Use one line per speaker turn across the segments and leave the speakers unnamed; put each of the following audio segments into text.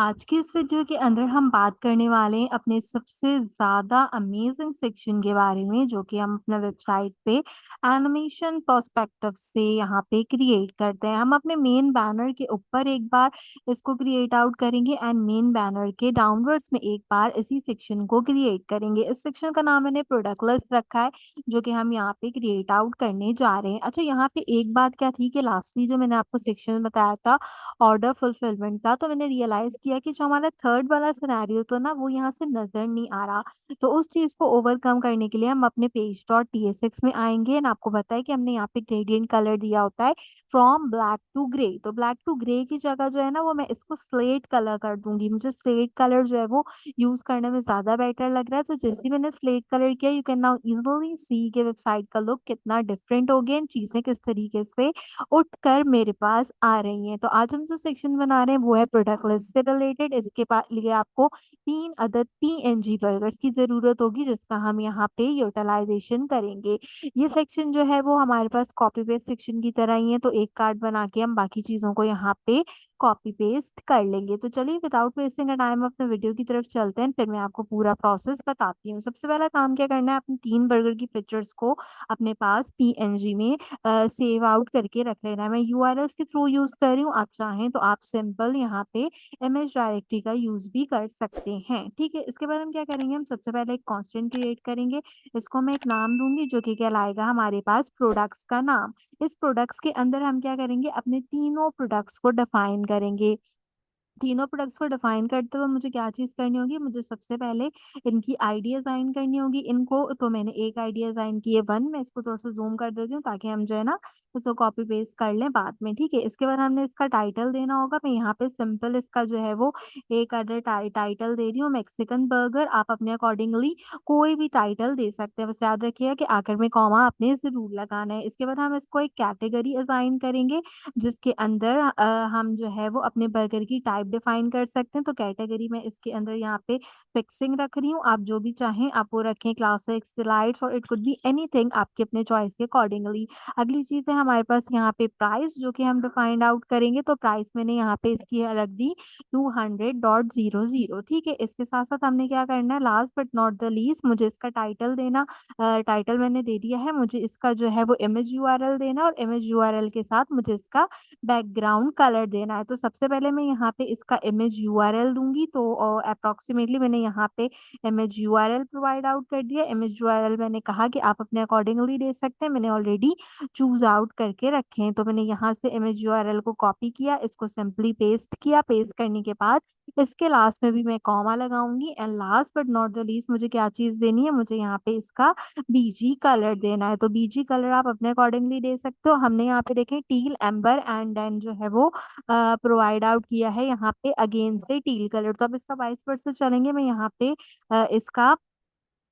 आज की इस वीडियो के अंदर हम बात करने वाले हैं अपने सबसे ज़्यादा अमेजिंग सेक्शन के बारे में, जो कि हम अपने वेबसाइट पे एनिमेशन पर्सपेक्टिव से यहाँ पे क्रिएट करते हैं। हम अपने मेन बैनर के ऊपर एक बार इसको क्रिएट आउट करेंगे एंड मेन बैनर के डाउनवर्ड्स में एक बार इसी सेक्शन को क्रिएट करेंगे। इस सेक्शन का नाम मैंने प्रोडक्ट लिस्ट रखा है, जो कि हम यहाँ पे क्रिएट आउट करने जा रहे हैं। अच्छा, यहाँ पे एक बात क्या थी कि लास्टली जो मैंने आपको सेक्शन बताया था ऑर्डर फुलफिलमेंट का, तो मैंने रियलाइज़ किया कि जो हमारा थर्ड वाला सिनेरियो था ना, वो यहाँ से नज़र नहीं आ रहा। तो उस चीज़ को ओवरकम करने के लिए हम अपने पेज डॉट tsx में आएँगे एंड आपको पता है कि हमने यहाँ पे ग्रेडिएंट कलर दिया होता है फ्रॉम ब्लैक टू ग्रे। तो ब्लैक टू ग्रे की जगह जो है ना, वो मैं इसको स्लेट कलर कर दूँगी। मुझे स्लेट कलर जो है वो यूज़ करने में ज़्यादा बेटर लग रहा है। तो जैसे ही मैंने स्लेट कलर किया, यू कैन नाउ ईज़िली सी कि वेबसाइट का लुक कितना डिफरेंट हो गया एंड चीज़ें किस तरीके से उठकर मेरे पास आ रही हैं। तो आज हम जो सेक्शन बना रहे हैं वो है प्रोडक्ट लिस्ट से रिलेटेड। इसके लिए आपको 3 अदद पीएनजी बर्गर्स की ज़रूरत होगी, जिसका हम यहाँ पे यूटिलाइज़ेशन करेंगे। ये सेक्शन जो है वो हमारे पास कॉपी पेस्ट सेक्शन की तरह ही है, तो एक कार्ड बना के हम बाकी चीज़ों को यहाँ पे कॉपी पेस्ट कर लेंगे। तो चलिए विदाउट वेस्टिंग अ टाइम अपने वीडियो की तरफ चलते हैं, फिर मैं आपको पूरा प्रोसेस बताती हूँ। सबसे पहला काम क्या करना है, अपने 3 बर्गर की पिक्चर्स को अपने पास पीएनजी में सेव आउट करके रख लेना है। मैं यूआरएल्स के थ्रू यूज़ कर रही हूँ, आप चाहें तो आप सिंपल यहाँ पे इमेज डायरेक्टरी का यूज़ भी कर सकते हैं, ठीक है? इसके बाद हम क्या करेंगे, हम सबसे पहले एक कांस्टेंट क्रिएट करेंगे। इसको मैं एक नाम दूँगी, जो कि कहलाएगा हमारे पास प्रोडक्ट्स का नाम। इस प्रोडक्ट्स के अंदर हम क्या करेंगे, अपने तीनों प्रोडक्ट्स को डिफाइन करेंगे। तीनों प्रोडक्ट्स को डिफाइन करते हुए मुझे क्या चीज़ करनी होगी, मुझे सबसे पहले इनकी आईडी असाइन करनी होगी इनको। तो मैंने एक आईडी असाइन की है 1। मैं इसको थोड़ा-सा ज़ूम कर देती हूँ ताकि हम जो है ना इसको कॉपी पेस्ट कर लें बाद में, ठीक है? इसके बाद हमने इसका टाइटल देना होगा। मैं यहाँ पे सिंपल इसका जो है वो एक अदर टाइटल दे रही हूँ, मेक्सिकन बर्गर। आप अपने अकॉर्डिंगली कोई भी टाइटल दे सकते हैं, बस याद रखिएगा कि आखिर में कॉमा आपने ज़रूर लगाना है। इसके बाद हम इसको एक कैटेगरी असाइन करेंगे, जिसके अंदर हम जो है वो अपने बर्गर की टाइप डिफाइन कर सकते हैं। तो कैटेगरी में इसके अंदर यहाँ पे फिक्सिंग रख रही हूँ, आप जो भी चाहें आप वो रखें, क्लासिक्स, डिलाइट्स और इट कुड बी एनीथिंग आपके अपने चॉइस के अकॉर्डिंगली। अगली चीज़ है हमारे पास यहाँ पे प्राइस, जो कि हम डिफाइंड आउट करेंगे। तो प्राइस मैंने यहाँ पे इसकी रख दी 200.00, ठीक है? इसके साथ-साथ हमने क्या करना है, last but not the least मुझे इसका टाइटल देना। टाइटल मैंने दे दिया है, मुझे इसका जो है वो इमेज यूआरएल देना और इमेज यूआरएल के साथ मुझे इसका बैकग्राउंड कलर देना है। तो सबसे पहले मैं यहाँ पे इसका इमेज यूआरएल दूँगी, तो अप्रॉक्सिमेटली मैंने यहाँ पे इमेज यूआरएल प्रोवाइड आउट कर दिया। इमेज यूआरएल मैंने कहा कि आप अपने अकॉर्डिंगली दे सकते हैं, मैंने ऑलरेडी चूज़ आउट करके रखे हैं। तो मैंने यहाँ से इमेज यूआरएल को कॉपी किया, इसको सिंपली पेस्ट किया। पेस्ट करने के बाद इसके लास्ट में भी मैं कॉमा लगाऊँगी and last but not the least मुझे क्या चीज़ देनी है, मुझे यहाँ पे इसका बीजी कलर देना है। तो बीजी कलर आप अपने अकॉर्डिंगली दे सकते हो। हमने यहाँ पे देखें टील, एम्बर एंड देन जो है वो प्रोवाइड आउट किया है यहाँ पे अगेन से टील कलर। तो अब इसका वाइस वर्सा चलेंगे, मैं यहाँ पे इसका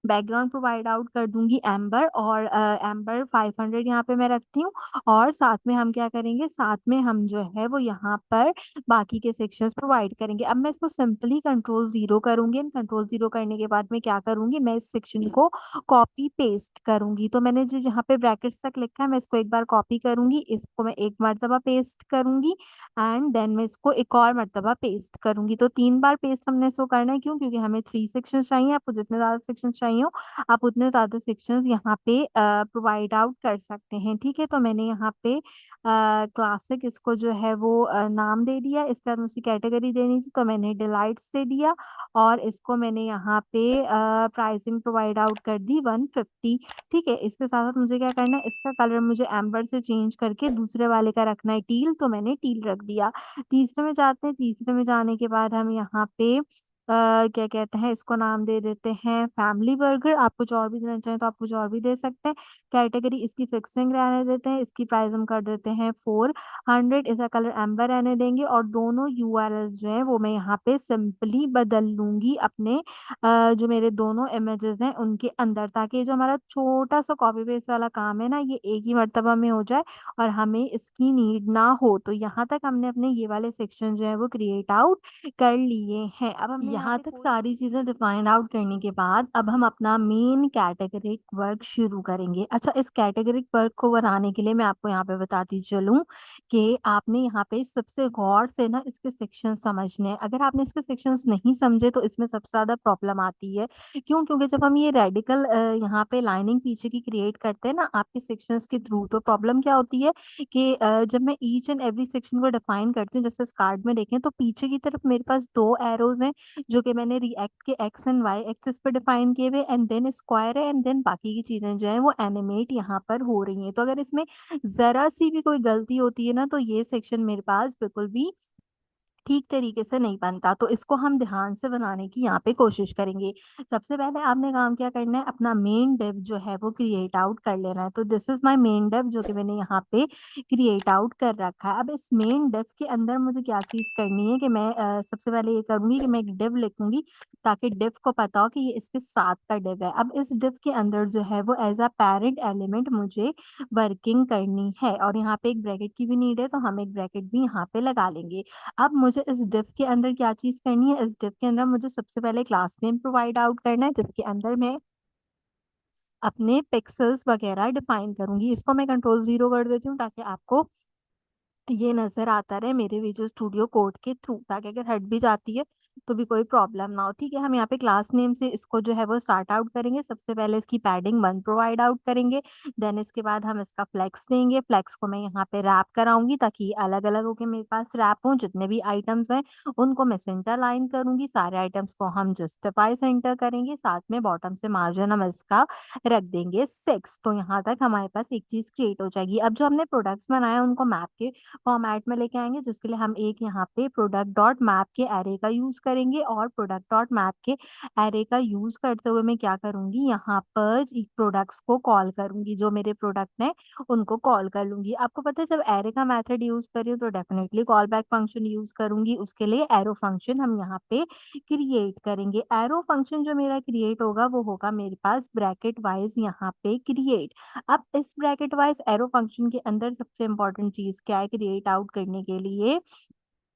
बैकग्राउंड प्रोवाइड आउट कर दूँगी एम्बर और एम्बर 500 यहाँ पे मैं रखती हूँ। और साथ में हम क्या करेंगे, साथ में हम जो है वो यहाँ पर बाकी के सेक्शंस प्रोवाइड करेंगे। अब मैं इसको सिंपली कंट्रोल 0 करूँगी एंड कंट्रोल 0 करने के बाद मैं क्या करूँगी, मैं इस सेक्शन को कॉपी पेस्ट करूँगी। तो मैंने जो यहाँ पे ब्रैकेट्स तक लिखा है, मैं इसको एक बार कॉपी करूँगी, इसको मैं एक मर्तबा पेस्ट करूँगी एंड देन मैं इसको एक और मर्तबा पेस्ट करूँगी। तो 3 बार पेस्ट हमने इसको करना है, क्यों? क्योंकि हमें 3 सेक्शंस चाहिए। आपको जितने ज़्यादा सेक्शंस चाहिए हो, आप उतने ज़्यादा सेक्शंस यहाँ पे प्रोवाइड आउट कर सकते हैं, ठीक है? तो मैंने यहाँ पे क्लासिक इसको जो है वो नाम दे दिया। इसके बाद मुझे कैटेगरी देनी थी, तो मैंने डिलाइट्स दे दिया और इसको मैंने यहाँ पे प्राइसिंग प्रोवाइड आउट कर दी 150, ठीक है? इसके साथ-साथ मुझे क्या करना है, इसका कलर मुझे एम्बर से चेंज करके दूसरे वाले का रखना है टील, तो मैंने टील रख दिया। तीसरे में जाते हैं, तीसरे में जाने के बाद हम यहाँ पे क्या कहते हैं, इसको नाम दे देते हैं फैमिली बर्गर। आप कुछ और भी देना चाहें तो आप कुछ और भी दे सकते हैं। कैटेगरी इसकी फिक्सिंग रहने देते हैं, इसकी प्राइस हम कर देते हैं 400, इसका कलर एम्बर रहने देंगे और दोनों यूआरएल्स जो हैं वो मैं यहाँ पे सिंपली बदल लूँगी अपने जो मेरे दोनों इमेजेस हैं उनके अंदर, ताकि ये जो हमारा छोटा-सा कॉपी पेस्ट वाला काम है ना, ये एक ही मर्तबा में हो जाए और हमें इसकी नीड ना हो। तो यहाँ तक हमने अपने ये वाले सेक्शन जो है वो क्रिएट आउट कर लिए हैं। अब हम यहाँ
पे
तक
कोई
सारी चीज़ें डिफाइंड आउट करने के बाद अब हम अपना मेन कैटेगरिक वर्क शुरू करेंगे। अच्छा, इस कैटेगरिक वर्क को बनाने के लिए मैं आपको यहाँ पे बताती चलूँ कि आपने यहाँ पे सबसे गौर से ना इसके सेक्शन समझने हैं। अगर आपने इसके सेक्शंस नहीं समझे तो इसमें सबसे ज़्यादा प्रॉब्लम आती है। क्यों? क्योंकि जब हम ये रेडिकल यहाँ पे लाइनिंग पीछे की क्रिएट करते हैं ना आपके सेक्शंस के थ्रू, तो प्रॉब्लम क्या होती है कि जब मैं ईच एंड एवरी सेक्शन को डिफाइन करती हूँ, जैसे इस कार्ड में देखें तो पीछे की तरफ मेरे पास 2 एरोज़ हैं जो कि मैंने रिएक्ट के एक्स एंड वाई एक्सिस पे डिफाइन किए हुए, एंड देन स्क्वायर है, एंड देन बाकी की चीजें जो है वो एनिमेट यहाँ पर हो रही हैं। तो अगर इसमें जरा सी भी कोई गलती होती है ना तो ये सेक्शन मेरे पास बिल्कुल भी ठीक तरीके से नहीं बनता। तो इसको हम ध्यान से बनाने की यहाँ पे कोशिश करेंगे। सबसे पहले आपने काम क्या करना है, अपना मेन डिव जो है वो क्रिएट आउट कर लेना है। तो this is my main div जो कि मैंने यहाँ पे क्रिएट आउट कर रखा है। अब इस मेन डिव के अंदर मुझे क्या चीज करनी है कि मैं सबसे पहले ये करूंगी कि मैं एक डिव लिखूंगी ताकि डिव को पता हो कि ये इसके साथ का डिव है। अब इस डिव के अंदर जो है वो एज अ पेरेंट एलिमेंट मुझे वर्किंग करनी है, और यहाँ पे एक ब्रैकेट की भी नीड है तो हम एक ब्रैकेट भी यहाँ पे लगा लेंगे। अब मुझे इस डिव के अंदर क्या चीज करनी है, इस डिव के अंदर मुझे सबसे पहले क्लास नेम प्रोवाइड आउट करना है जिसके अंदर मैं अपने पिक्सेल्स वगैरह डिफाइन करूंगी। इसको मैं कंट्रोल 0 कर देती हूँ ताकि आपको ये नजर आता रहे मेरे विजुअल स्टूडियो कोड के थ्रू, ताकि अगर हट भी जाती है तो भी कोई प्रॉब्लम ना हो। ठीक है, हम यहाँ पे क्लास नेम से इसको जो है वो स्टार्ट आउट करेंगे। सबसे पहले इसकी पैडिंग 1 प्रोवाइड आउट करेंगे, देन इसके बाद हम इसका फ्लेक्स देंगे। फ्लेक्स को मैं यहाँ पे रैप कराऊंगी ताकि अलग अलग होके मेरे पास रैप हो। जितने भी आइटम्स हैं उनको मैं सेंटर लाइन करूंगी, सारे आइटम्स को हम जस्टिफाई सेंटर करेंगे, साथ में बॉटम से मार्जिन हम इसका रख देंगे 6। तो यहाँ तक हमारे पास एक चीज क्रिएट हो जाएगी। अब जो हमने प्रोडक्ट्स बनाए उनको मैप के फॉर्मेट में लेके आएंगे, जिसके लिए हम एक यहाँ पे प्रोडक्ट डॉट मैप के एरे का यूज करेंगे, और प्रोडक्ट डॉट मैप के एरे का यूज करते हुए मैं क्या करूंगी, यहाँ पर प्रोडक्ट्स को कॉल करूंगी, जो मेरे प्रोडक्ट हैं उनको कॉल कर लूंगी। आपको पता है जब एरे का मेथड यूज करी हूँ तो definitely call back function use करूंगी। उसके लिए एरो फंक्शन हम यहाँ पे क्रिएट करेंगे। एरो फंक्शन जो मेरा क्रिएट होगा वो होगा मेरे पास ब्रैकेट वाइज यहाँ पे क्रिएट। अब इस ब्रैकेट वाइज एरो फंक्शन के अंदर सबसे इंपॉर्टेंट चीज क्या है क्रिएट आउट करने के लिए,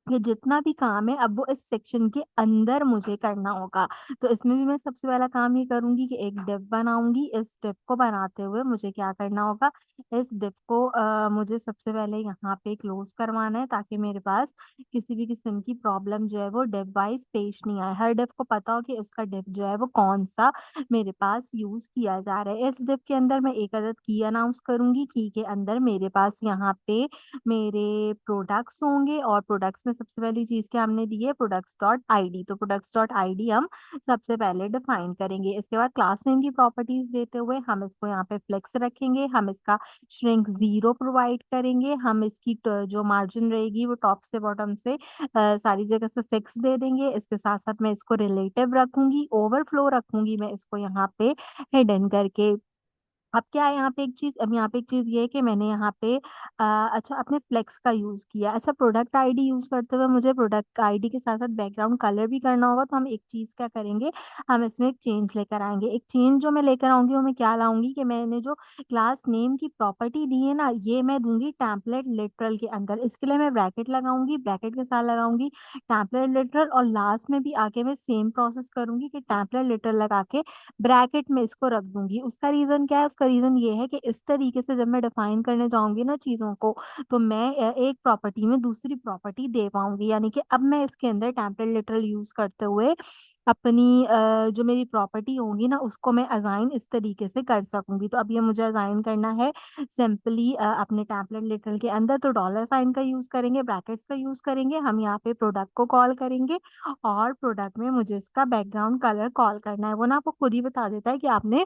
ये जितना भी काम है अब वो इस सेक्शन के अंदर मुझे करना होगा। तो इसमें भी मैं सबसे पहला काम ये करूंगी कि एक डिव बनाऊंगी। इस डिव को बनाते हुए मुझे क्या करना होगा, इस डिव को मुझे सबसे पहले यहाँ पे क्लोज करवाना है ताकि मेरे पास किसी भी किस्म की प्रॉब्लम जो है वो डिव वाइज पेश नहीं आए। हर डिव को पता हो कि उसका डिव जो है वो कौन सा मेरे पास यूज किया जा रहा है। इस डिव के अंदर मैं एक अदद की अनाउंस करूंगी। की के अंदर मेरे पास यहाँ पे मेरे प्रोडक्ट्स होंगे, और प्रोडक्ट्स में सबसे पहली चीज क्या हमने दी है, प्रोडक्ट्स डॉट आईडी। तो प्रोडक्ट्स डॉट आईडी हम सबसे पहले डिफाइन करेंगे। इसके बाद क्लास नेम की प्रॉपर्टीज देते हुए हम इसको यहाँ पे फ्लेक्स रखेंगे, हम इसका श्रिंक 0 प्रोवाइड करेंगे, हम इसकी जो मार्जिन रहेगी वो टॉप से बॉटम से सारी जगह से 6 दे देंगे। इसके साथ साथ मैं इसको रिलेटिव रखूंगी, ओवरफ्लो रखूंगी मैं इसको यहाँ पे हिडन करके। अब क्या है यहाँ पे एक चीज, अब यहाँ पे एक चीज ये है कि मैंने यहाँ पे अच्छा अपने फ्लेक्स का यूज किया। अच्छा, प्रोडक्ट आईडी यूज करते हुए मुझे प्रोडक्ट आईडी के साथ साथ बैकग्राउंड कलर भी करना होगा। तो हम एक चीज क्या करेंगे, हम इसमें एक चेंज लेकर आएंगे। एक चेंज जो मैं लेकर आऊंगी वो मैं क्या लाऊंगी कि मैंने जो क्लास नेम की प्रॉपर्टी दी है ना ये मैं दूंगी टेम्पलेट लिटरल के अंदर। इसके लिए मैं ब्रैकेट लगाऊंगी, ब्रैकेट के साथ लगाऊंगी टेम्पलेट लिटरल, और लास्ट में भी आके मैं सेम प्रोसेस करूंगी कि टेम्पलेट लिटरल लगा के ब्रैकेट में इसको रख दूंगी। उसका रीजन क्या है, उसका रीजन ये है कि इस तरीके से जब मैं डिफाइन करने जाऊंगी ना चीजों को तो मैं एक प्रॉपर्टी में दूसरी प्रॉपर्टी दे पाऊंगी। यानी कि अब मैं इसके अंदर टेम्पलेट लिटरल यूज करते हुए अपनी जो मेरी प्रॉपर्टी होगी ना उसको मैं असाइन इस तरीके से कर सकूंगी। तो अब ये मुझे असाइन करना है सिंपली अपने टेम्पलेट लिटरल के अंदर। तो डॉलर साइन का यूज करेंगे, ब्रैकेट्स का यूज करेंगे, हम यहाँ पे प्रोडक्ट को कॉल करेंगे, और प्रोडक्ट में मुझे इसका बैकग्राउंड कलर कॉल करना है। वो ना आपको खुद ही बता देता है कि आपने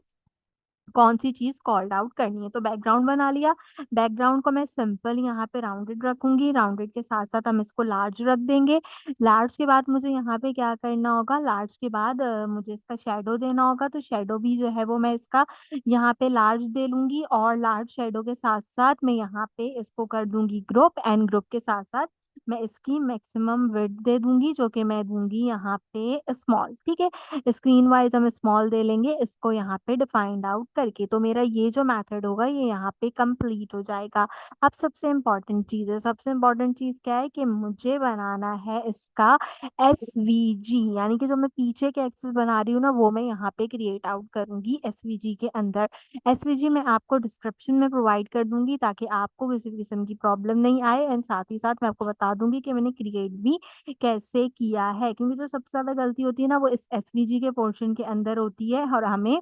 कौन सी चीज कॉल्ड आउट करनी है। तो बैकग्राउंड बना लिया। बैकग्राउंड को मैं सिंपल यहाँ पे राउंडेड रखूंगी, राउंडेड के साथ साथ हम इसको लार्ज रख देंगे। लार्ज के बाद मुझे यहाँ पे क्या करना होगा, लार्ज के बाद मुझे इसका शेडो देना होगा। तो शेडो भी जो है वो मैं इसका यहाँ पे लार्ज दे लूंगी, और लार्ज शेडो के साथ साथ मैं यहाँ पे इसको कर दूंगी ग्रुप, एंड ग्रुप के साथ साथ मैं इसकी मैक्सिमम विड्थ दे दूँगी, जो कि मैं दूँगी यहाँ पे स्मॉल, ठीक है? स्क्रीन वाइज़ हम स्मॉल दे लेंगे इसको यहाँ पे डिफाइंड आउट करके। तो मेरा ये जो मेथड होगा ये यहाँ पे कंप्लीट हो जाएगा। अब सबसे इम्पोर्टेंट चीज़ क्या है कि मुझे बनाना है इसका एसवीजी, यानी कि जो मैं पीछे के एक्सेस बना रही हूँ ना, वो मैं यहाँ पे क्रिएट आउट करूँगी एसवीजी के अंदर। एसवीजी मैं आपको डिस्क्रिप्शन में प्रोवाइड कर दूँगी ताकि आपको किसी भी किस्म की प्रॉब्लम नहीं आए, एंड साथ ही साथ मैं आपको बता दूँगी कि मैंने क्रिएट भी कैसे किया है। क्योंकि जो सबसे ज़्यादा गलती होती है ना, वो इस एसवीजी के पोर्शन के अंदर होती है, और हमें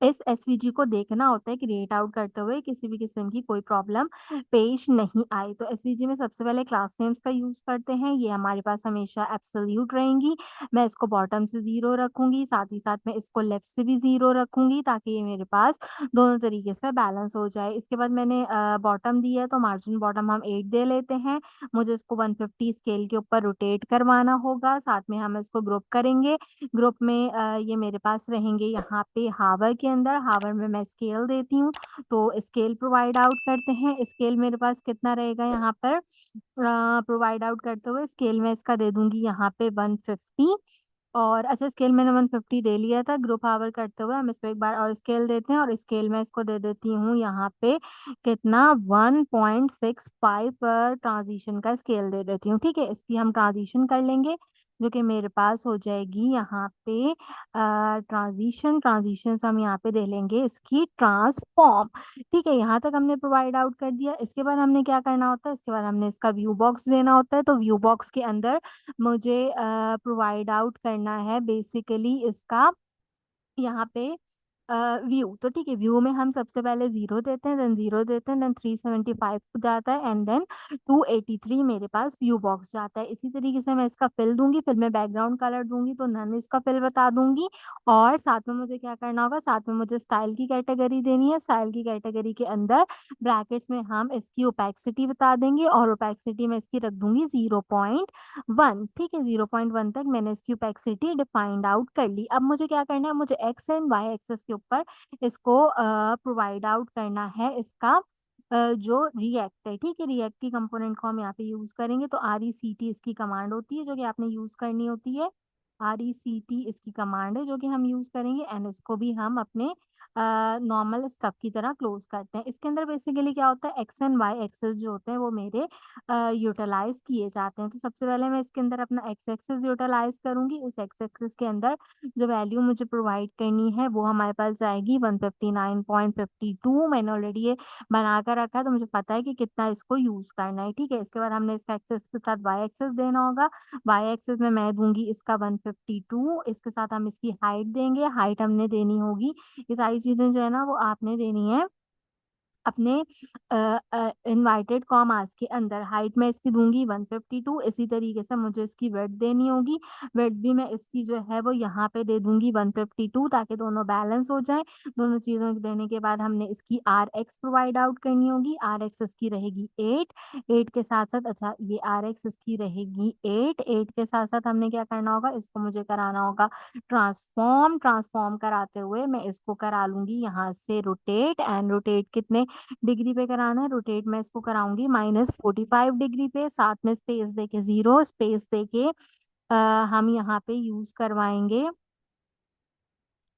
इस एसवीजी को देखना होता है क्रिएट आउट करते हुए किसी भी किस्म की कोई प्रॉब्लम पेश नहीं आई। तो एसवीजी में सबसे पहले क्लास नेम्स का यूज़ करते हैं, ये हमारे पास हमेशा एब्सोल्यूट रहेंगी। मैं इसको बॉटम से 0 रखूँगी, साथ ही साथ मैं इसको लेफ्ट से भी 0 रखूँगी ताकि ये मेरे पास दोनों तरीके से बैलेंस हो जाए। इसके बाद मैंने बॉटम दी है तो मार्जिन बॉटम हम 8 दे लेते हैं। मुझे इसको 150 स्केल के ऊपर रोटेट करवाना होगा, साथ में हम इसको ग्रुप करेंगे। ग्रुप में ये मेरे पास रहेंगे यहाँ पे हावर के अंदर, हावर में मैं स्केल देती हूँ, तो स्केल प्रोवाइड आउट करते हैं। स्केल मेरे पास कितना रहेगा यहाँ पर प्रोवाइड आउट करते हुए, स्केल में इसका दे दूँगी यहाँ पे 150। और अच्छा, स्केल मैंने 150 दे लिया था, ग्रुप हावर करते हुए हम इसको एक बार और स्केल देते हैं, और स्केल में इसको दे देती हूँ यहाँ पे कितना 1.65 पर ट्रांजिशन का स्केल दे देती हूँ, ठीक है? इसकी हम ट्रांजिशन कर लेंगे, जो कि मेरे पास हो जाएगी यहाँ पे ट्रांजिशन हम यहाँ पे दे लेंगे इसकी ट्रांसफॉर्म, ठीक है? यहाँ तक हमने प्रोवाइड आउट कर दिया। इसके बाद हमने क्या करना होता है, इसके बाद हमने इसका व्यू बॉक्स देना होता है। तो व्यू बॉक्स के अंदर मुझे प्रोवाइड आउट करना है बेसिकली इसका यहाँ पे व्यू। तो ठीक है, व्यू में हम सबसे पहले 0 देते हैं, देन 0 देते हैं, देन 375 जाता है, एंड देन 283 मेरे पास व्यू बॉक्स जाता है। इसी तरीके से मैं इसका फिल दूँगी, फिर मैं बैकग्राउंड कलर दूँगी तो नन इसका फिल बता दूँगी। और साथ में मुझे क्या करना होगा, साथ में मुझे स्टाइल की कैटेगरी देनी है। स्टाइल की कैटेगरी के अंदर ब्रैकेट्स में हम इसकी ओपेक्सिटी बता देंगे, और ओपेक्सिटी मैं इसकी रख दूँगी 0.1, ठीक है? 0.1 तक मैंने इसकी ओपेक्सिटी डिफाइंड आउट कर ली। अब मुझे क्या करना है, मुझे एक्स एंड वाई एक्सेस के ऊपर इसको प्रोवाइड आउट करना है इसका जो रिएक्ट है, ठीक है? रिएक्ट की कंपोनेंट को हम यहाँ पे यूज़ करेंगे, तो RECT इसकी कमांड होती है जो कि आपने यूज़ करनी होती है। RECT इसकी कमांड है जो कि हम यूज़ करेंगे, एंड इसको भी हम अपने नॉर्मल स्टफ की तरह क्लोज़ करते हैं। इसके अंदर बेसिकली क्या होता है, एक्स एंड वाई एक्सेस जो होते हैं वो मेरे यूटिलाइज़ किए जाते हैं। तो सबसे पहले मैं इसके अंदर अपना एक्स एक्सिस यूटिलाइज़ करूँगी। उस एक्स एक्सिस के अंदर जो वैल्यू मुझे प्रोवाइड करनी है वो हमारे पास जाएगी 159.52। मैंने ऑलरेडी ये बना कर रखा है, तो मुझे पता है कि कितना इसको यूज़ करना है, ठीक है? इसके बाद हमने इसका एक्सेस के साथ वाई एक्सेस देना होगा। वाई एक्सेस में मैं दूँगी इसका 152, इसके साथ हम इसकी हाइट देंगे, हाइट हमने देनी होगी। ये सारी चीज़ें जो है ना वो आपने देनी है अपने इनवाइटेड कॉमास के अंदर। हाइट मैं इसकी दूँगी 152, इसी तरीके से मुझे इसकी विड्थ देनी होगी। विड्थ भी मैं इसकी जो है वो यहाँ पे दे दूँगी 152 ताकि दोनों बैलेंस हो जाएँ। दोनों चीज़ों को देने के बाद हमने इसकी RX प्रोवाइड आउट करनी होगी। RX इसकी रहेगी 8, 8 के साथ-साथ अच्छा ये RX इसकी रहेगी 8, 8 के साथ-साथ हमने क्या करना होगा, इसको मुझे कराना होगा ट्रांसफॉर्म। ट्रांसफॉर्म कराते हुए मैं इसको करा लूँगी यहाँ से रोटेट, एंड रोटेट कितने डिग्री पे कराना है, रोटेट मैं इसको कराऊँगी -45 डिग्री पे, साथ में स्पेस देके 0 स्पेस देके हम यहाँ पे यूज़ करवाएँगे,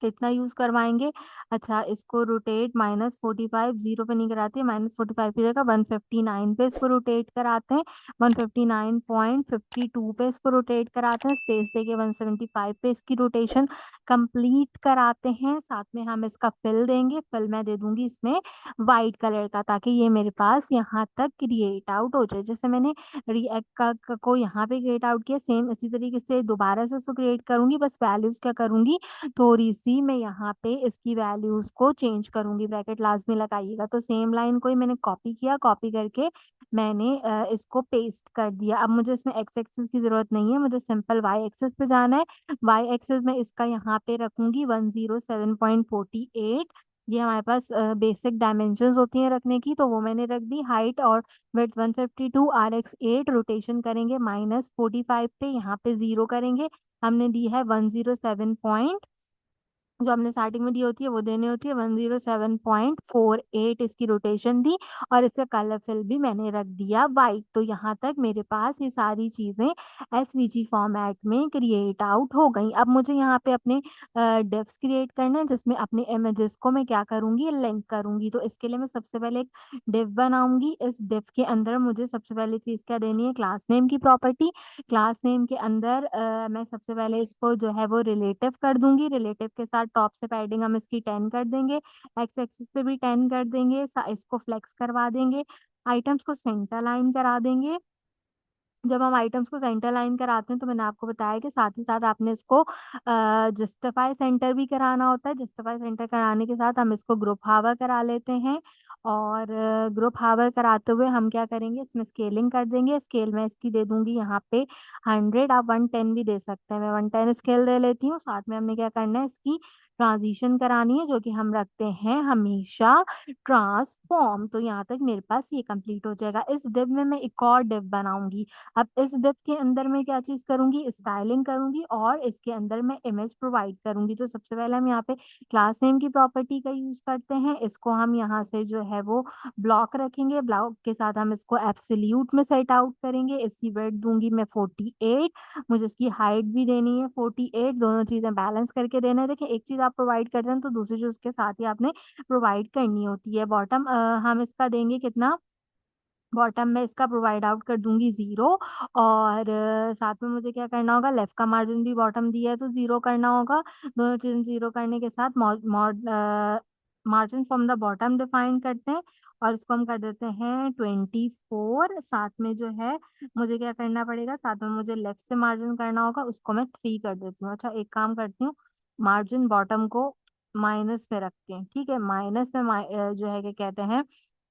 कितना यूज़ करवाएँगे? अच्छा, इसको रोटेट -45 0 पे नहीं कराते, -45 की जगह 159 पे इसको रोटेट कराते हैं, 159.52 पे इसको रोटेट कराते हैं, स्पेस देके 175 पे इसकी रोटेशन कंप्लीट कराते हैं। साथ में हम इसका फिल देंगे, फिल मैं दे दूँगी इसमें व्हाइट कलर का ताकि ये मेरे पास यहाँ तक क्रिएट आउट हो जाए। जैसे मैंने रिएक्ट का क को यहाँ पे क्रिएट आउट किया, सेम इसी तरीके से दोबारा से इसको क्रिएट करूँगी, बस वैल्यूज़ क्या करूँगी, थोड़ी-सी मैं यहाँ पे इसकी वैल्यूज़ को चेंज करूँगी, ब्रैकेट लाज़मी लगाइएगा। तो सेम लाइन को ही मैंने कॉपी किया, कॉपी करके मैंने इसको पेस्ट कर दिया। अब मुझे इसमें एक्स एक्सिस की ज़रूरत नहीं है, मुझे सिंपल वाई एक्सिस पे जाना है। वाई एक्सिस में इसका यहाँ पे रखूँगी 107.48। ये हमारे पास बेसिक डायमेंशंस होती हैं रखने की, तो वो मैंने रख दी। हाइट और विड्थ 152, RX 8, रोटेशन करेंगे -45 पे, यहाँ पे 0 करेंगे। हमने दी है 107. जो हमने स्टार्टिंग में दी होती है वो देनी होती है। 107.48 इसकी रोटेशन थी और इसका कलर फिल भी मैंने रख दिया वाइट। तो यहाँ तक मेरे पास ये सारी चीजें एसवीजी फॉर्मेट में क्रिएट आउट हो गई। अब मुझे यहाँ पे अपने डिव्स क्रिएट करना है जिसमें अपने इमेजेस को मैं क्या करूंगी, लिंक करूंगी। तो इसके लिए मैं सबसे पहले एक डिव बनाऊंगी। इस डिव के अंदर मुझे सबसे पहले चीज क्या देनी है, क्लास नेम की प्रॉपर्टी। क्लास नेम के अंदर मैं सबसे पहले इसको जो है वो रिलेटिव कर दूंगी। रिलेटिव के साथ टॉप से पैडिंग हम इसकी 10 कर देंगे, एक्स एक्सिस पे भी 10 कर देंगे, इसको फ्लेक्स करवा देंगे, आइटम्स को सेंटर लाइन करा देंगे। जब हम आइटम्स को सेंटर लाइन कराते हैं तो मैंने आपको बताया कि साथ ही साथ आपने इसको जस्टिफाई सेंटर भी कराना होता है। जस्टिफाई सेंटर कराने के साथ हम इसको ग्रुप हावर करा लेते हैं। और ग्रुप हावर कराते हुए हम क्या करेंगे, इसमें स्केलिंग कर देंगे। स्केल में इसकी दे दूंगी यहाँ पे 100, आप 110 भी दे सकते हैं। मैं 110 स्केल दे लेती हूँ। साथ में हमने क्या करना है, इसकी ट्रांजिशन करानी है जो कि हम रखते हैं हमेशा ट्रांसफॉर्म। तो यहाँ तक मेरे पास ये कंप्लीट हो जाएगा। इस डिव में मैं एक और डिव बनाऊंगी। अब इस डिव के अंदर मैं क्या चीज करूंगी, स्टाइलिंग करूंगी और इसके अंदर मैं इमेज प्रोवाइड करूंगी। तो सबसे पहले हम यहाँ पे क्लास नेम की प्रॉपर्टी का यूज करते हैं। इसको हम यहाँ से जो है वो ब्लॉक रखेंगे। ब्लॉक के साथ हम इसको एब्सोल्यूट में सेट आउट करेंगे। इसकी वेट दूंगी मैं 48, मुझे इसकी हाइट भी देनी है 48। दोनों चीजें बैलेंस करके देना है। देखिए एक चीज आप प्रोवाइड करते हैं तो दूसरी चीज उसके साथ ही आपने प्रोवाइड करनी होती है। बॉटम हम इसका देंगे कितना, बॉटम में इसका प्रोवाइड आउट कर दूंगी 0। और साथ में मुझे क्या करना होगा, लेफ्ट का मार्जिन भी बॉटम दिया है तो 0 करना होगा। दोनों चीजें 0 करने के साथ margin from the bottom define करते हैं और इसको हम कर देते हैं 24। साथ में जो है मुझे क्या करना पड़ेगा, साथ में मुझे लेफ्ट से मार्जिन करना होगा, उसको मैं 3 कर देती हूँ। अच्छा एक काम करती हूँ, मार्जिन बॉटम को माइनस में रखते हैं। ठीक है, माइनस में जो है क्या कहते हैं,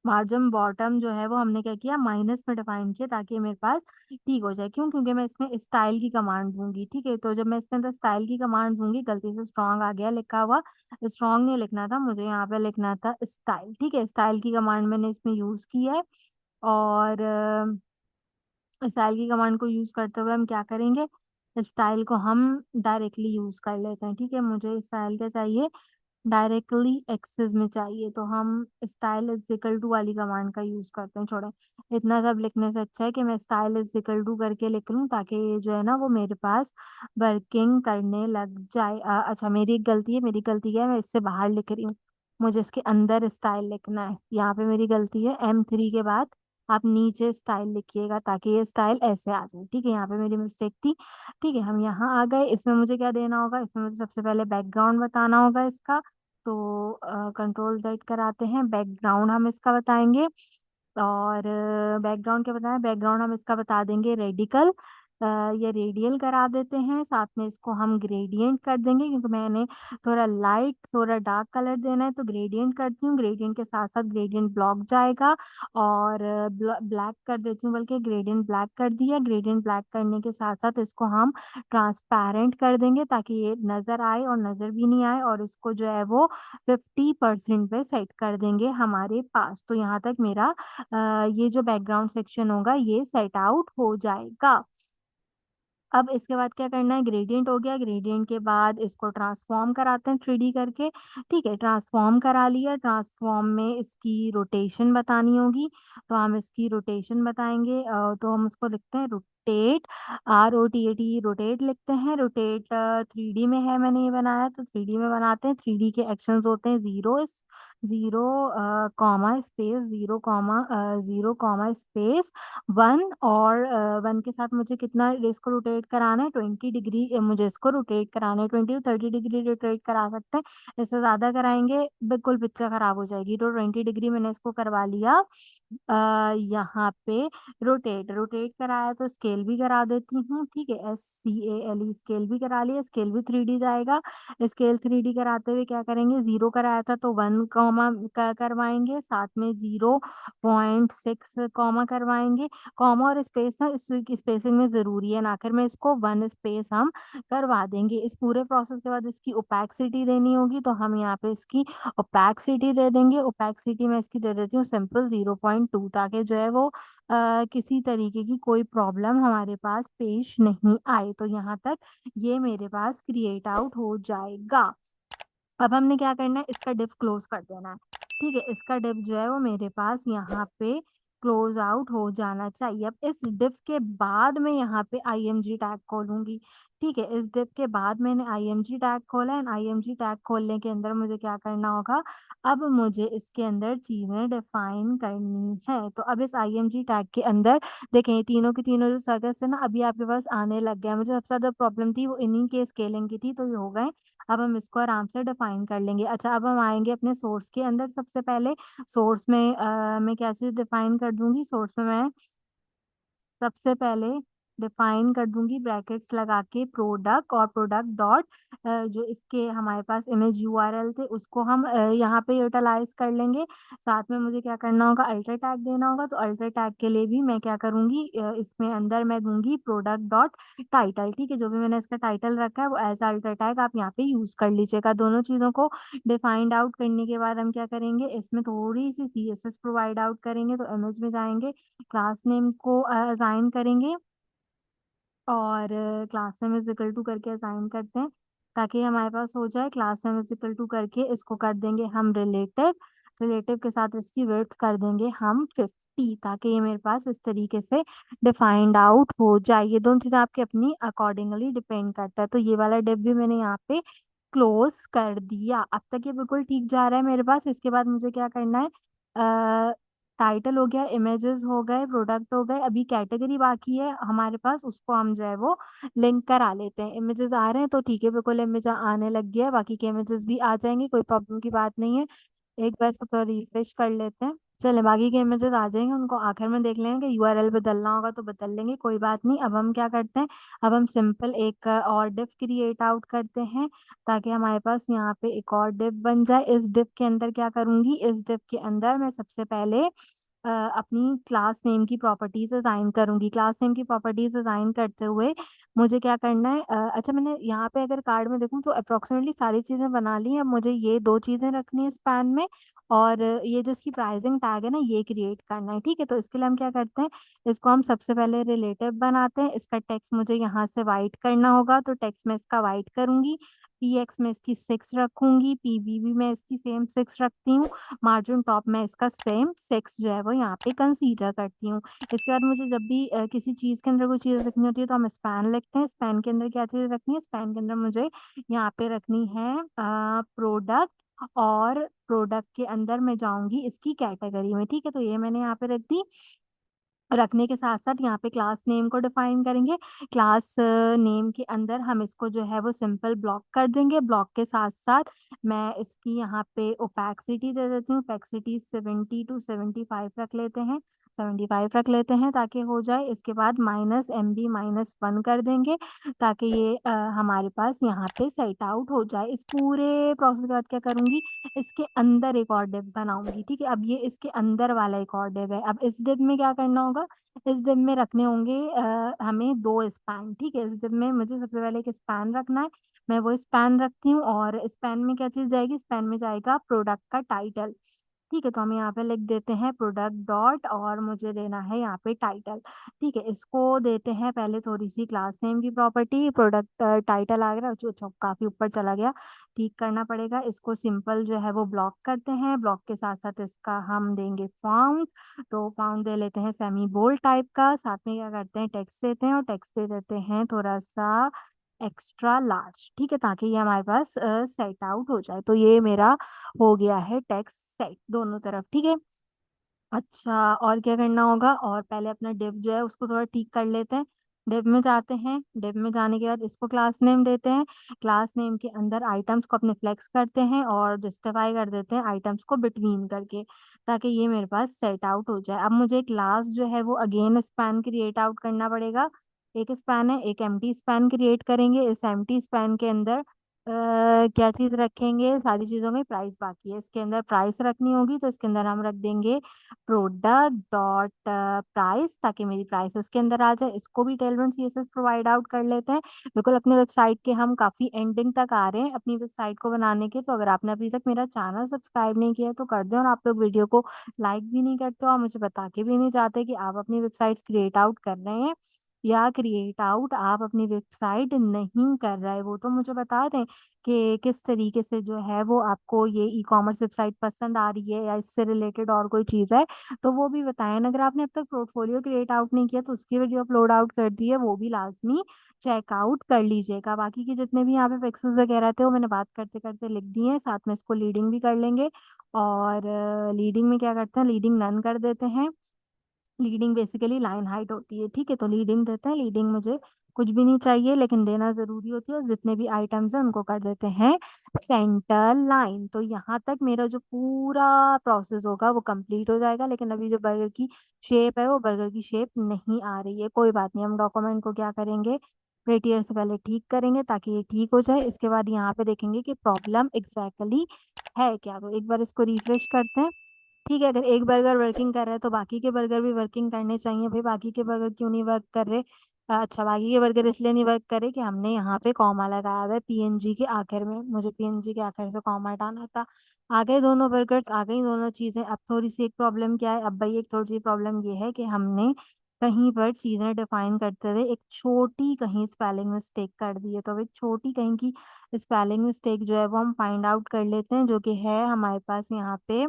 मार्जिन बॉटम जो है वो हमने क्या किया, माइनस में डिफाइन किया ताकि मेरे पास ठीक हो जाए। क्यों, क्योंकि मैं इसमें स्टाइल की कमांड दूंगी। ठीक है, तो जब मैं इसके अंदर स्टाइल की कमांड दूंगी, गलती से स्ट्रांग आ गया लिखा हुआ, स्ट्रांग नहीं लिखना था मुझे, यहाँ पे लिखना था स्टाइल। ठीक है, स्टाइल की कमांड मैंने इसमें यूज की है। और स्टाइल की कमांड को यूज करते हुए हम क्या करेंगे, स्टाइल को हम डायरेक्टली यूज कर लेते हैं। ठीक है, मुझे स्टाइल क्या चाहिए, डायरेक्टली एक्सेस में चाहिए, तो हम स्टाइल इज इक्वल टू वाली कमांड का यूज करते हैं। छोड़े, इतना सब लिखने से अच्छा है कि मैं स्टाइल इज इक्वल टू करके लिख लूँ ताकि ये जो है ना वो मेरे पास वर्किंग करने लग जाए। अच्छा मेरी एक गलती है, मेरी गलती क्या है, मैं इससे बाहर लिख रही हूँ, मुझे इसके अंदर स्टाइल लिखना है। यहाँ पे मेरी गलती है, M3 के बाद आप नीचे स्टाइल लिखिएगा ताकि ये स्टाइल ऐसे आ जाए। ठीक है, यहाँ पे मेरी मिस्टेक थी। ठीक है, हम यहाँ आ गए। इसमें मुझे क्या देना होगा, इसमें मुझे सबसे पहले बैकग्राउंड बताना होगा इसका। तो कंट्रोल Z कराते हैं, बैकग्राउंड हम इसका बताएंगे। और बैकग्राउंड क्या बताएं, बैकग्राउंड हम इसका बता देंगे रेडिकल, ये रेडियल करा देते हैं। साथ में इसको हम ग्रेडियंट कर देंगे क्योंकि मैंने थोड़ा लाइट थोड़ा डार्क कलर देना है, तो ग्रेडियंट करती हूँ। ग्रेडियंट के साथ साथ ग्रेडियंट ब्लॉक जाएगा। और ब्लैक कर देती हूँ, बल्कि ग्रेडियंट ब्लैक कर दिया। ग्रेडियंट ब्लैक करने के साथ साथ इसको हम ट्रांसपेरेंट कर देंगे ताकि ये नजर आए और नजर भी नहीं आए। और इसको जो है वो 50% पे सेट कर देंगे हमारे पास। तो यहाँ तक मेरा ये जो बैकग्राउंड सेक्शन होगा ये सेट आउट हो जाएगा। अब इसके बाद क्या करना है, ग्रेडियंट हो गया। ग्रेडियंट के बाद इसको ट्रांसफॉर्म कराते हैं 3D करके। ठीक है, ट्रांसफॉर्म करा लिया। ट्रांसफॉर्म में इसकी रोटेशन बतानी होगी, तो हम इसकी रोटेशन बताएंगे। तो हम उसको लिखते हैं रोटेट, ROTAT, रोटेट लिखते हैं। रोटेट 3D में है, मैंने ये बनाया तो 3D में बनाते हैं। 3D के एक्शंस होते हैं zero, zero comma space, zero comma, zero comma space 1। और 1 के साथ मुझे कितना इसको रोटेट कराना है, 20 डिग्री मुझे इसको रोटेट कराना है। 20 to 30 डिग्री रोटेट करा सकते हैं, इससे ज्यादा कराएंगे बिल्कुल पिक्चर खराब हो जाएगी। तो 20 डिग्री मैंने इसको करवा लिया। यहाँ पे रोटेट, रोटेट कराया तो स्केल भी करा देती हूँ। ठीक है, SCALE, स्केल भी करा लिया। स्केल भी 3D जाएगा। स्केल 3D कराते हुए क्या करेंगे, 0 कराया था तो 1 कॉमा करवाएंगे, साथ में 0.6 कॉमा करवाएंगे। कॉमा और स्पेस ना इस स्पेसिंग में जरूरी है, आखिर में इसको 1 स्पेस हम करवा देंगे। इस पूरे प्रोसेस के बाद इसकी ओपैक्सिटी देनी होगी, तो हम यहाँ पे इसकी ओपैक्सिटी दे देंगे। ओपैक्सिटी में इसकी दे देती हूँ सिंपल 0.2, ताकि जो है वो किसी तरीके की कोई प्रॉब्लम हमारे पास पेश नहीं आए। तो यहाँ तक ये मेरे पास क्रिएट आउट हो जाएगा। अब हमने क्या करना है, इसका डिव क्लोज कर देना है। ठीक है, इसका डिव जो है वो मेरे पास यहाँ पे क्लोज आउट हो जाना चाहिए। अब इस डिव के बाद मैं यहाँ पे आईएमजी टैग खोलूंगी। ठीक है, इस डिव के बाद मैंने आईएमजी टैग खोला एंड आईएमजी टैग खोलने के अंदर मुझे क्या करना होगा, अब मुझे इसके अंदर चीजें डिफाइन करनी है। तो अब इस आईएमजी टैग के अंदर देखें, ये तीनों के तीनों जो सर्कल्स है ना, अभी आपके पास आने लग गया। मुझे सबसे ज्यादा प्रॉब्लम थी वो इन्हीं के स्केलिंग की थी, तो ये हो गए। अब हम इसको आराम से डिफाइन कर लेंगे। अच्छा, अब हम आएंगे अपने सोर्स के अंदर। सबसे पहले सोर्स में मैं क्या चीज डिफाइन कर दूंगी, सोर्स में मैं सबसे पहले डिफाइन कर दूंगी ब्रैकेट्स लगा के प्रोडक्ट, और प्रोडक्ट डॉट जो इसके हमारे पास इमेज यूआरएल थे उसको हम यहाँ पे यूटिलाइज कर लेंगे। साथ में मुझे क्या करना होगा, अल्टर टैग देना होगा। तो अल्टर टैग के लिए भी मैं क्या करूंगी, इसमें अंदर मैं दूंगी प्रोडक्ट डॉट टाइटल। ठीक है, जो भी मैंने इसका टाइटल रखा है वो एज अल्टर टैग आप यहाँ पे यूज कर लीजिएगा। दोनों चीजों को डिफाइंड आउट करने के बाद हम क्या करेंगे, इसमें थोड़ी सी सीएसएस प्रोवाइड आउट करेंगे। तो इमेज में जाएंगे, क्लास नेम को असाइन करेंगे, और class name is equal to करके असाइन करते हैं ताकि हमारे पास हो जाए। Class name is equal to करके इसको कर देंगे हम रिलेटिव। रिलेटिव के साथ इसकी विड्थ कर देंगे हम 50, ताकि ये मेरे पास इस तरीके से डिफाइंड आउट हो जाए। ये दोनों चीजें आपकी अपनी अकॉर्डिंगली डिपेंड करता है। तो ये वाला डिव भी मैंने यहाँ पे क्लोज कर दिया। अब तक ये बिल्कुल ठीक जा रहा है मेरे पास। इसके बाद मुझे क्या करना है, टाइटल हो गया, इमेजेस हो गए, प्रोडक्ट हो गए, अभी कैटेगरी बाकी है हमारे पास, उसको हम जो है वो लिंक करा लेते हैं। इमेजेस आ रहे हैं तो ठीक है, बिल्कुल इमेज आने लग गया है, बाकी के इमेजेस भी आ जाएंगे, कोई प्रॉब्लम की बात नहीं है। एक बार इसको तो रिफ्रेश कर लेते हैं। चले, बाकी के इमेजेस आ जाएंगे, उनको आखिर में देख लेंगे। यूआरएल बदलना होगा तो बदल लेंगे, कोई बात नहीं। अब हम क्या करते हैं, अब हम सिंपल एक और डिव क्रिएट आउट करते हैं ताकि हमारे पास यहाँ पे एक और डिव बन जाए। इस डिव के अंदर क्या करूंगी, इस डिव के अंदर मैं सबसे पहले अपनी क्लास नेम की प्रॉपर्टीज असाइन करूंगी। क्लास नेम की प्रॉपर्टीज असाइन करते हुए मुझे क्या करना है, अच्छा मैंने यहाँ पे अगर कार्ड में देखूँ तो अप्रोक्सीमेटली सारी चीजें बना ली हैं। अब मुझे ये दो चीजें रखनी है स्पैन में, और ये जो इसकी प्राइसिंग टैग है ना, ये क्रिएट करना है। ठीक है, तो इसके लिए हम क्या करते हैं, इसको हम सबसे पहले रिलेटिव बनाते हैं। इसका टेक्स्ट मुझे यहाँ से वाइट करना होगा, तो टेक्स्ट में इसका वाइट करूंगी। पीएक्स में इसकी 6 रखूंगी, पीबीबी में इसकी सेम 6 रखती हूँ, मार्जिन टॉप में इसका सेम 6 जो है वो यहाँ पे कंसीडर करती हूँ। इसके बाद मुझे जब भी किसी चीज के अंदर कोई चीज रखनी होती है तो हम स्पैन लिखते हैं। स्पैन के अंदर क्या चीज रखनी है, स्पैन के अंदर मुझे यहाँ पे रखनी है प्रोडक्ट, और प्रोडक्ट के अंदर मैं जाऊंगी इसकी कैटेगरी में। ठीक है, तो ये मैंने यहाँ पे रख दी। रखने के साथ साथ यहाँ पे क्लास नेम को डिफाइन करेंगे। क्लास नेम के अंदर हम इसको जो है वो सिंपल ब्लॉक कर देंगे। ब्लॉक के साथ साथ मैं इसकी यहाँ पे ओपैक्सिटी दे देती हूँ। ओपैक्सिटी 70 to 75 रख लेते हैं, 75 रख लेते हैं ताकि हो जाए। इसके बाद -MB-1 कर देंगे ताकि ये हमारे पास यहाँ पे सेट आउट हो जाए। इस पूरे प्रोसेस के बाद क्या करूंगी, इसके अंदर एक और डिव बनाऊंगी। ठीक है, अब ये इसके अंदर वाला एक और डिव है। अब इस डिव में क्या करना होगा, इस डिव में रखने होंगे हमें दो स्पैन। ठीक है, इस डिव में मुझे सबसे पहले एक स्पैन रखना है। मैं वो स्पैन रखती हूँ, और स्पैन में क्या चीज जाएगी, स्पैन में जाएगा प्रोडक्ट का टाइटल। ठीक है, तो हम यहाँ पे लिख देते हैं प्रोडक्ट डॉट, और मुझे देना है यहाँ पे टाइटल। ठीक है, इसको देते हैं पहले थोड़ी सी क्लास नेम की प्रॉपर्टी। प्रोडक्ट टाइटल आ गया, जो काफी ऊपर चला गया, ठीक करना पड़ेगा। इसको सिंपल जो है वो ब्लॉक करते हैं। ब्लॉक के साथ साथ इसका हम देंगे फाउंड। तो फाउंड दे लेते हैं सेमी बोल्ड टाइप का। साथ में क्या करते हैं, टेक्स्ट देते हैं, और टेक्स्ट दे देते हैं थोड़ा सा एक्स्ट्रा लार्ज। ठीक है, ताकि ये हमारे पास सेट आउट हो जाए। तो ये मेरा हो गया है टेक्स्ट सेट दोनों तरफ। ठीक है, अच्छा और क्या करना होगा, और पहले अपना डिव जो है उसको थोड़ा ठीक कर लेते हैं। डिव में जाते हैं, डिव में जाने के बाद इसको क्लास नेम देते हैं। क्लास नेम के अंदर आइटम्स को अपने फ्लेक्स करते हैं और जस्टिफाई कर देते हैं आइटम्स को बिटवीन करके, ताकि ये मेरे पास सेट आउट हो जाए। अब मुझे क्लास जो है वो अगेन स्पैन क्रिएट आउट करना पड़ेगा। एक स्पैन है, एक एम्प्टी स्पैन क्रिएट करेंगे। इस एम्प्टी स्पैन के अंदर क्या चीज रखेंगे, सारी चीजों की प्राइस बाकी है, इसके अंदर प्राइस रखनी होगी। तो इसके अंदर हम रख देंगे प्रोडक्ट डॉट प्राइस, ताकि मेरी प्राइस इसके अंदर आ जाए। इसको भी टेलमेंट सीएसएस प्रोवाइड आउट कर लेते हैं। बिल्कुल अपने वेबसाइट के हम काफी एंडिंग तक आ रहे हैं अपनी वेबसाइट को बनाने के। तो अगर आपने अभी तक मेरा चैनल सब्सक्राइब नहीं किया है तो कर दें, और आप लोग वीडियो को लाइक भी नहीं करते हो और मुझे बता के भी नहीं चाहते कि आप अपनी वेबसाइट क्रिएट आउट कर रहे हैं या क्रिएट आउट आप अपनी वेबसाइट नहीं कर रहे, वो तो मुझे बता दें कि किस तरीके से जो है वो आपको ये ई-कॉमर्स वेबसाइट पसंद आ रही है या इससे रिलेटेड और कोई चीज़ है, तो वो भी बताएँ। अगर आपने अब तक पोर्टफोलियो क्रिएट आउट नहीं किया तो उसकी वीडियो अपलोड आउट कर दी है, वो भी लाज़मी चेकआउट कर लीजिएगा। बाकी के जितने भी यहाँ पे पिक्सेल्स वगैरह थे वो मैंने बात करते-करते लिख दिए हैं, साथ में इसको लीडिंग भी कर लेंगे और लीडिंग में क्या करते हैं, लीडिंग नन कर देते हैं। लीडिंग बेसिकली लाइन हाइट होती है, ठीक है? तो लीडिंग देते हैं, लीडिंग मुझे कुछ भी नहीं चाहिए लेकिन देना ज़रूरी होती है और जितने भी आइटम्स हैं उनको कर देते हैं सेंटर लाइन। तो यहाँ तक मेरा जो पूरा प्रोसेस होगा वो कंप्लीट हो जाएगा, लेकिन अभी जो बर्गर की शेप है वो बर्गर की शेप नहीं आ रही है। कोई बात नहीं, हम डॉक्यूमेंट को क्या करेंगे, प्रेटियर से पहले ठीक करेंगे ताकि ये ठीक हो जाए। इसके बाद यहाँ पे देखेंगे कि प्रॉब्लम एग्ज़ैक्टली है क्या? तो एक बार इसको रिफ्रेश करते हैं। ठीक है, अगर एक बर्गर वर्किंग कर रहा है, तो बाकी के बर्गर भी वर्किंग करने चाहिए। भई बाकी के बर्गर क्यों नहीं वर्क कर रहे? अच्छा, बाकी के बर्गर इसलिए नहीं वर्क कर रहे कि हमने यहाँ पे कॉमा लगाया हुआ है पीएनजी के आखिर में। मुझे पीएनजी के आखिर से कॉमा हटाना था। आ गए दोनों बर्गर्स, आ गई दोनों चीज़ें। अब थोड़ी-सी एक प्रॉब्लम क्या है? अब भई एक थोड़ी-सी प्रॉब्लम ये है कि हमने कहीं पर चीज़ें डिफाइन करते हुए एक छोटी कहीं स्पेलिंग मिस्टेक कर दी है। तो अब एक छोटी कहीं की स्पेलिंग मिस्टेक जो है वो हम फाइंड आउट कर लेते हैं, जो कि है हमारे पास यहाँ पे।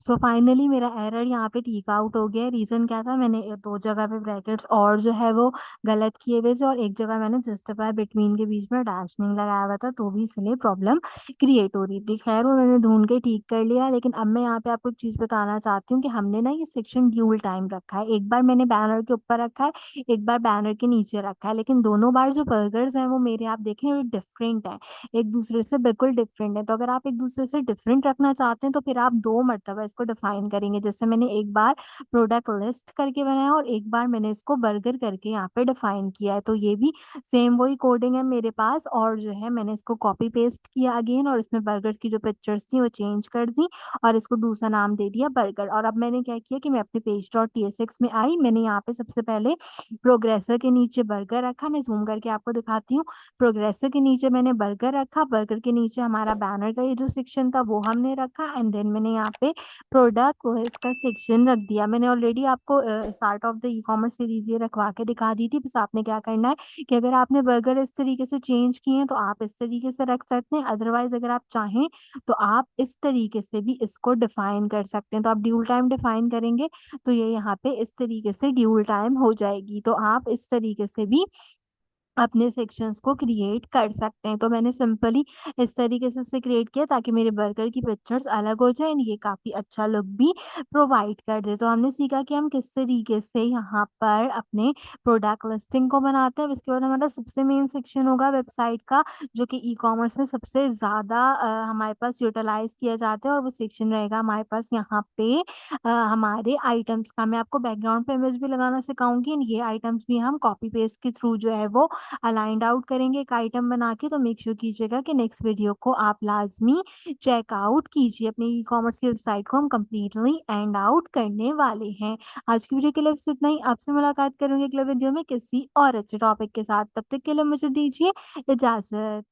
सो फाइनली मेरा एरर यहाँ पे ठीक आउट हो गया है। रीज़न क्या था, मैंने 2 जगह पे ब्रैकेट्स और जो है वो गलत किए हुए थे और एक जगह मैंने जस्टिफाई बिटवीन के बीच में डैश नहीं लगाया हुआ था, तो भी इसलिए प्रॉब्लम क्रिएट हो रही थी। ख़ैर वो मैंने ढूँढ के ठीक कर लिया, लेकिन अब मैं यहाँ पे आपको एक चीज़ बताना चाहती हूँ कि हमने ना ये सेक्शन ड्यूल टाइम रखा है। एक बार मैंने बैनर के ऊपर रखा है, एक बार बैनर के नीचे रखा है, लेकिन दोनों बार जो बर्गर्स हैं वो मेरे आप देखें वो डिफरेंट हैं। एक-दूसरे से बिल्कुल डिफरेंट है। तो अगर आप एक-दूसरे से डिफरेंट रखना चाहते हैं तो फिर आप 2 मर्तबा इसको डिफाइन करेंगे। जैसे मैंने एक बार प्रोडक्ट लिस्ट करके बनाया और एक बार मैंने इसको बर्गर करके यहाँ पे डिफाइन किया है। तो ये भी सेम वही कोडिंग है मेरे पास और जो है मैंने इसको कॉपी पेस्ट किया अगेन और इसमें बर्गर की जो पिक्चर्स थी वो चेंज कर दी और इसको दूसरा नाम दे दिया बर्गर। और अब मैंने क्या किया कि मैं अपने page.tsx में आई, मैंने यहाँ पे सबसे पहले प्रोग्रेसर के नीचे बर्गर रखा। मैं ज़ूम करके आपको दिखाती हूँ। प्रोग्रेसर के नीचे मैंने बर्गर रखा, बर्गर के नीचे हमारा बैनर का ये जो सेक्शन था वो हमने रखा एंड देन मैंने यहाँ पे प्रोडक्ट लिस्ट का सेक्शन रख दिया। मैंने ऑलरेडी आपको start of the e-commerce series ये रखवा के दिखा दी थी, बस आपने क्या करना है कि अगर आपने बर्गर इस तरीके से चेंज किए हैं तो आप इस तरीके से रख सकते हैं, अदरवाइज़ अगर आप चाहें तो आप इस तरीके से भी इसको डिफाइन कर सकते हैं। तो आप ड्यूल टाइम डिफाइन करेंगे तो ये यहाँ पे इस तरीके से ड्यूल टाइम हो जाएगी। तो आप इस तरीके से भी अपने सेक्शंस को क्रिएट कर सकते हैं। तो मैंने सिंपली इस तरीके से इसे क्रिएट किया ताकि मेरे बर्गर की पिक्चर्स अलग हो जाए एंड ये काफ़ी अच्छा लुक भी प्रोवाइड कर दे। तो हमने सीखा कि हम किस तरीके से यहाँ पर अपने प्रोडक्ट लिस्टिंग को बनाते हैं। अब इसके बाद हमारा सबसे मेन सेक्शन होगा वेबसाइट का, जो कि ई-कॉमर्स में सबसे ज़्यादा हमारे पास यूटिलाइज़ किया जाता है और वो सेक्शन रहेगा हमारे पास यहाँ पे हमारे आइटम्स का। मैं आपको बैकग्राउंड पे इमेज भी लगाना सिखाऊँगी एंड ये आइटम्स भी हम कॉपी पेस्ट के थ्रू जो है वो अलाइन्ड आउट करेंगे एक आइटम बना के। तो मेक श्योर कीजिएगा कि नेक्स्ट वीडियो को आप लाज़मी चेकआउट कीजिए। अपनी ई-कॉमर्स की वेबसाइट को हम कंप्लीटली एंड आउट करने वाले हैं। आज की वीडियो के लिए बस इतना ही। आपसे मुलाकात करूँगी अगले वीडियो में किसी और अच्छे टॉपिक के साथ। तब तक के लिए मुझे दीजिए इजाज़त।